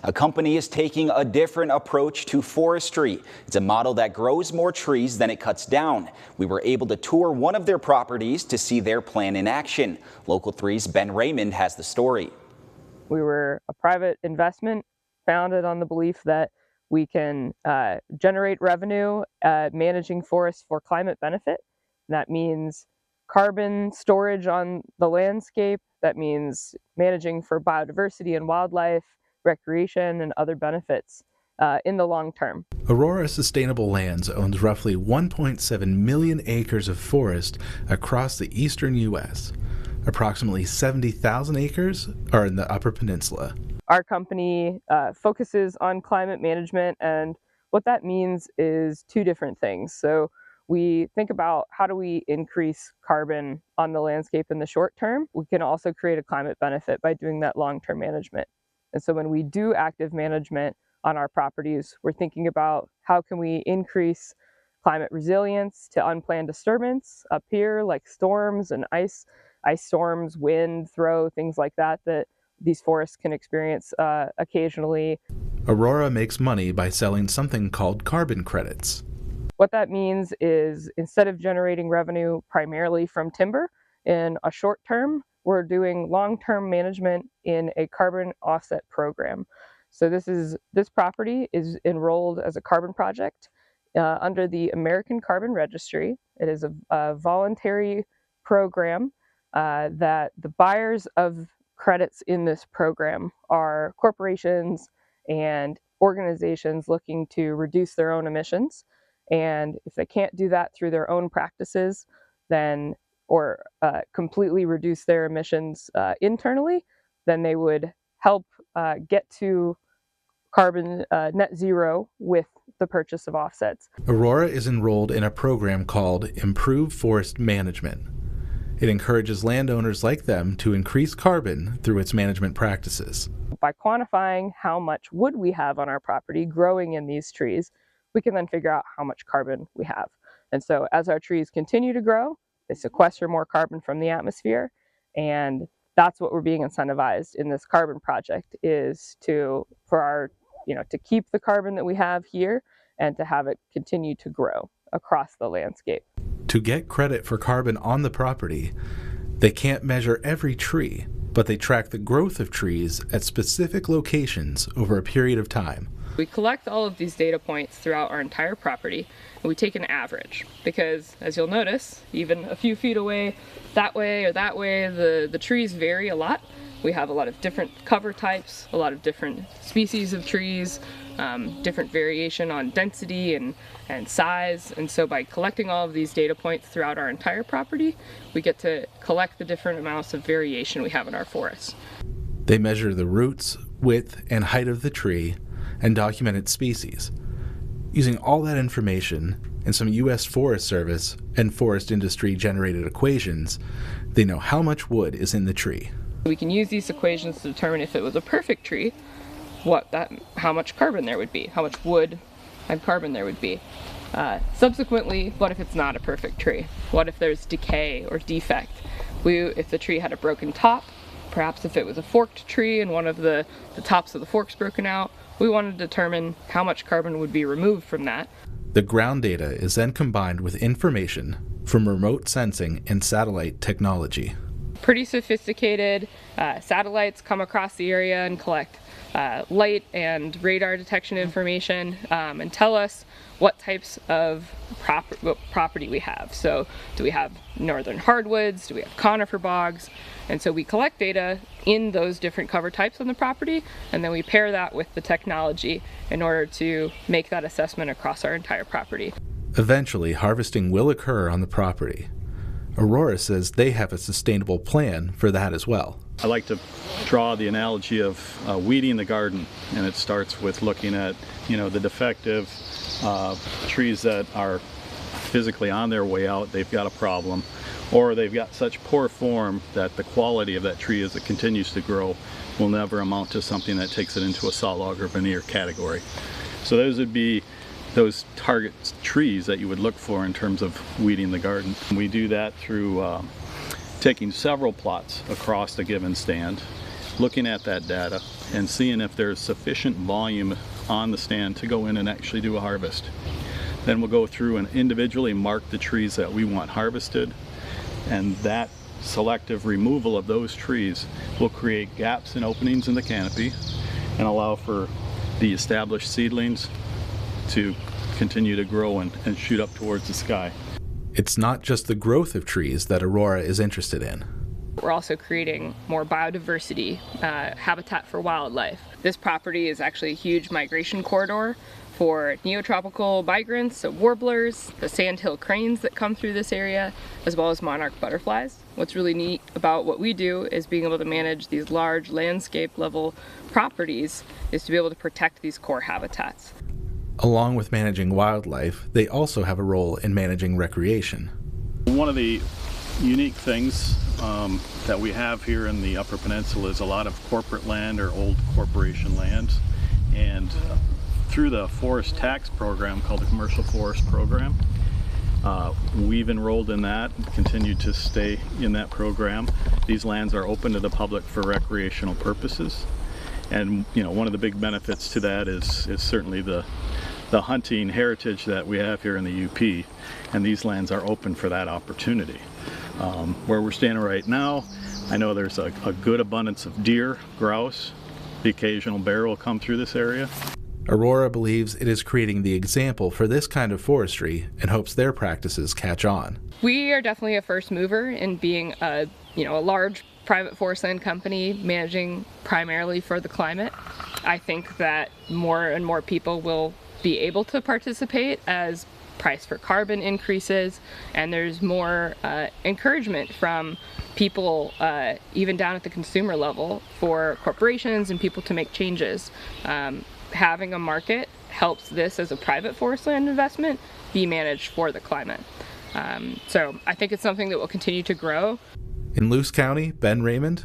A company is taking a different approach to forestry. It's a model that grows more trees than it cuts down. We were able to tour one of their properties to see their plan in action. Local 3's Ben Raymond has the story. We were a private investment founded on the belief that we can generate revenue managing forests for climate benefit. That means carbon storage on the landscape. That means managing for biodiversity and wildlife, recreation, and other benefits in the long term. Aurora Sustainable Lands owns roughly 1.7 million acres of forest across the eastern U.S. Approximately 70,000 acres are in the Upper Peninsula. Our company focuses on climate management, and what that means is two different things. So we think about how do we increase carbon on the landscape in the short term. We can also create a climate benefit by doing that long-term management. And so when we do active management on our properties, we're thinking about how can we increase climate resilience to unplanned disturbance up here, like storms and ice storms, wind, throw, things like that these forests can experience occasionally. Aurora makes money by selling something called carbon credits. What that means is instead of generating revenue primarily from timber in a short term, we're doing long-term management in a carbon offset program. So this property is enrolled as a carbon project under the American Carbon Registry. It is a voluntary program that the buyers of credits in this program are corporations and organizations looking to reduce their own emissions. And if they can't do that through their own practices, then or completely reduce their emissions internally, then they would help get to carbon net zero with the purchase of offsets. Aurora is enrolled in a program called Improve Forest Management. It encourages landowners like them to increase carbon through its management practices. By quantifying how much wood we have on our property growing in these trees, we can then figure out how much carbon we have. And so as our trees continue to grow, they sequester more carbon from the atmosphere, and that's what we're being incentivized in this carbon project is to keep the carbon that we have here and to have it continue to grow across the landscape. To get credit for carbon on the property, they can't measure every tree, but they track the growth of trees at specific locations over a period of time. We collect all of these data points throughout our entire property, and we take an average because, as you'll notice, even a few feet away, that way, the trees vary a lot. We have a lot of different cover types, a lot of different species of trees, different variation on density and size. And so by collecting all of these data points throughout our entire property, we get to collect the different amounts of variation we have in our forests. They measure the roots, width, and height of the tree and document its species. Using all that information and some U.S. Forest Service and forest industry generated equations, they know how much wood is in the tree. We can use these equations to determine if it was a perfect tree, how much carbon there would be, how much wood and carbon there would be. Subsequently, what if it's not a perfect tree? What if there's decay or defect? If the tree had a broken top, perhaps if it was a forked tree and one of the tops of the fork's broken out, we want to determine how much carbon would be removed from that. The ground data is then combined with information from remote sensing and satellite technology. Pretty sophisticated satellites come across the area and collect light and radar detection information and tell us what types of property we have. So do we have northern hardwoods? Do we have conifer bogs? And so we collect data in those different cover types on the property, and then we pair that with the technology in order to make that assessment across our entire property. Eventually, harvesting will occur on the property. Aurora says they have a sustainable plan for that as well. I like to draw the analogy of weeding the garden, and it starts with looking at the defective trees that are physically on their way out. They've got a problem, or they've got such poor form that the quality of that tree as it continues to grow will never amount to something that takes it into a sawlog or veneer category. So those would be those target trees that you would look for in terms of weeding the garden. We do that through taking several plots across a given stand, looking at that data and seeing if there's sufficient volume on the stand to go in and actually do a harvest. Then we'll go through and individually mark the trees that we want harvested, and that selective removal of those trees will create gaps and openings in the canopy and allow for the established seedlings to continue to grow and shoot up towards the sky. It's not just the growth of trees that Aurora is interested in. We're also creating more biodiversity, habitat for wildlife. This property is actually a huge migration corridor for neotropical migrants, so warblers, the sandhill cranes that come through this area, as well as monarch butterflies. What's really neat about what we do is being able to manage these large landscape level properties is to be able to protect these core habitats. Along with managing wildlife, they also have a role in managing recreation. One of the unique things that we have here in the Upper Peninsula is a lot of corporate land or old corporation lands, and through the forest tax program called the Commercial Forest Program, we've enrolled in that and continued to stay in that program. These lands are open to the public for recreational purposes, and one of the big benefits to that is certainly the hunting heritage that we have here in the UP, and these lands are open for that opportunity. Where we're standing right now, I know there's a good abundance of deer, grouse. The occasional bear will come through this area. Aurora believes it is creating the example for this kind of forestry and hopes their practices catch on. We are definitely a first mover in being a large private forest land company managing primarily for the climate. I think that more and more people will be able to participate as price for carbon increases, and there's more encouragement from people, even down at the consumer level, for corporations and people to make changes. Having a market helps this as a private forest land investment be managed for the climate. So I think it's something that will continue to grow. In Luce County, Ben Raymond,